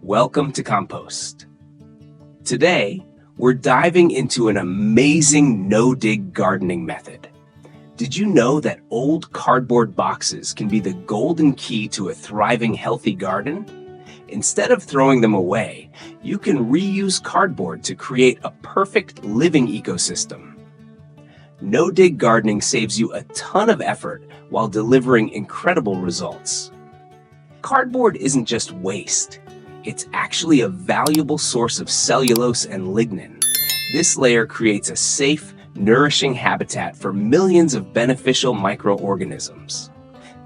Welcome to Compost. Today, we're diving into an amazing no-dig gardening method. Did you know that old cardboard boxes can be the golden key to a thriving, healthy garden? Instead of throwing them away, you can reuse cardboard to create a perfect living ecosystem. No-dig gardening saves you a ton of effort while delivering incredible results. Cardboard isn't just waste. It's actually a valuable source of cellulose and lignin. This layer creates a safe, nourishing habitat for millions of beneficial microorganisms.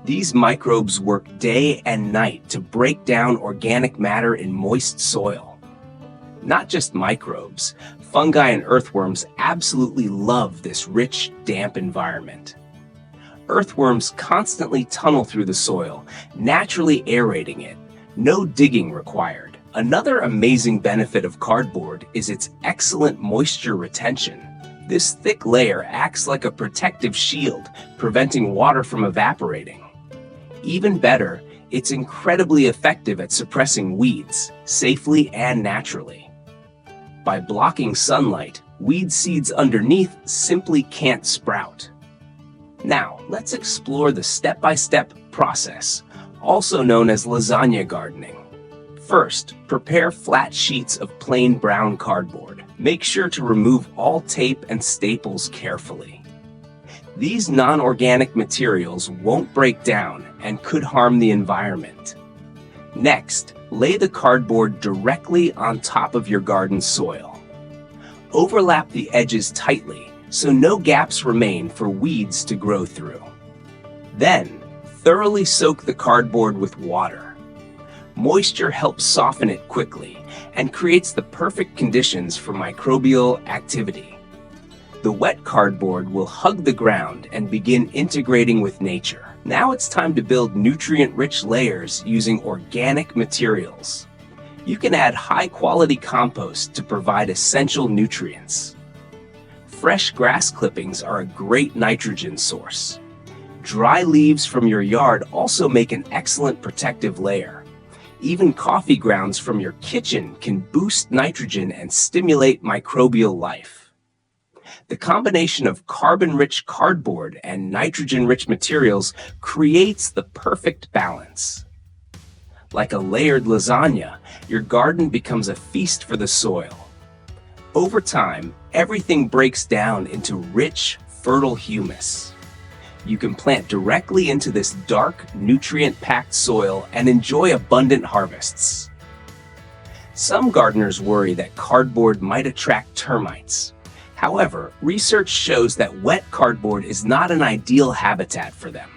These microbes work day and night to break down organic matter in moist soil. Not just microbes, fungi and earthworms absolutely love this rich, damp environment. Earthworms constantly tunnel through the soil, naturally aerating it. No digging required. Another amazing benefit of cardboard is its excellent moisture retention. This thick layer acts like a protective shield, preventing water from evaporating. Even better, it's incredibly effective at suppressing weeds, safely and naturally. By blocking sunlight, weed seeds underneath simply can't sprout. Now, let's explore the step-by-step process, also known as lasagna gardening. First, prepare flat sheets of plain brown cardboard. Make sure to remove all tape and staples carefully. These non-organic materials won't break down and could harm the environment. Next, lay the cardboard directly on top of your garden soil. Overlap the edges tightly so no gaps remain for weeds to grow through. Then, thoroughly soak the cardboard with water. Moisture helps soften it quickly and creates the perfect conditions for microbial activity. The wet cardboard will hug the ground and begin integrating with nature. Now it's time to build nutrient-rich layers using organic materials. You can add high-quality compost to provide essential nutrients. Fresh grass clippings are a great nitrogen source. Dry leaves from your yard also make an excellent protective layer. Even coffee grounds from your kitchen can boost nitrogen and stimulate microbial life. The combination of carbon-rich cardboard and nitrogen-rich materials creates the perfect balance. Like a layered lasagna, your garden becomes a feast for the soil. Over time, everything breaks down into rich, fertile humus. You can plant directly into this dark, nutrient-packed soil and enjoy abundant harvests. Some gardeners worry that cardboard might attract termites. However, research shows that wet cardboard is not an ideal habitat for them.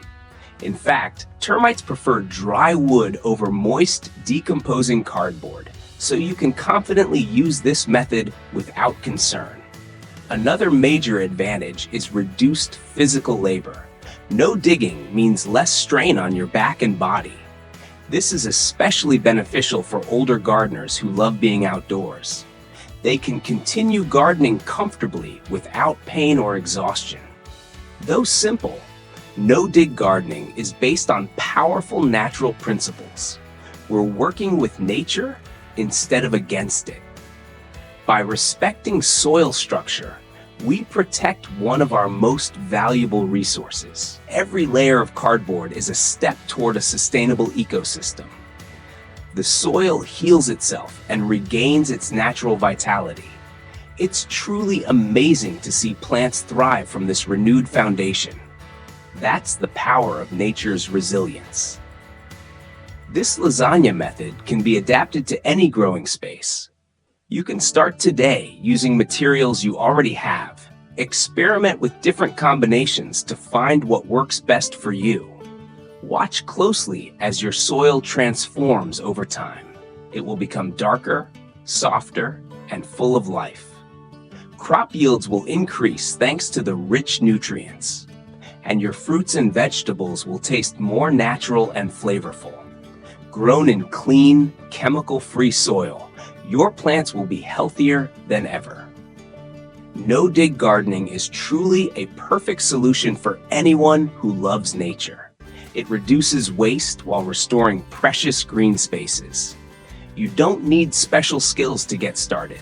In fact, termites prefer dry wood over moist, decomposing cardboard, so you can confidently use this method without concern. Another major advantage is reduced physical labor. No digging means less strain on your back and body. This is especially beneficial for older gardeners who love being outdoors. They can continue gardening comfortably without pain or exhaustion. Though simple, no-dig gardening is based on powerful natural principles. We're working with nature instead of against it. By respecting soil structure, we protect one of our most valuable resources. Every layer of cardboard is a step toward a sustainable ecosystem. The soil heals itself and regains its natural vitality. It's truly amazing to see plants thrive from this renewed foundation. That's the power of nature's resilience. This lasagna method can be adapted to any growing space. You can start today using materials you already have. Experiment with different combinations to find what works best for you. Watch closely as your soil transforms over time. It will become darker, softer, and full of life. Crop yields will increase thanks to the rich nutrients, and your fruits and vegetables will taste more natural and flavorful. Grown in clean, chemical-free soil, your plants will be healthier than ever. No-dig gardening is truly a perfect solution for anyone who loves nature. It reduces waste while restoring precious green spaces. You don't need special skills to get started.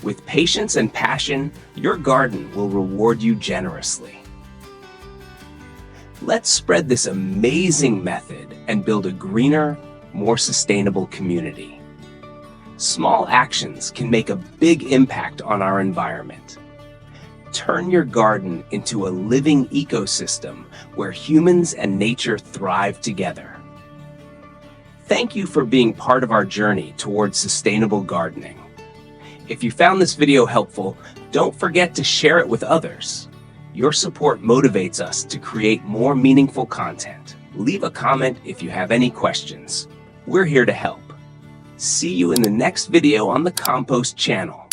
With patience and passion, your garden will reward you generously. Let's spread this amazing method and build a greener, more sustainable community. Small actions can make a big impact on our environment. Turn your garden into a living ecosystem where humans and nature thrive together. Thank you for being part of our journey towards sustainable gardening. If you found this video helpful, don't forget to share it with others. Your support motivates us to create more meaningful content. Leave a comment if you have any questions. We're here to help. See you in the next video on the Compost channel.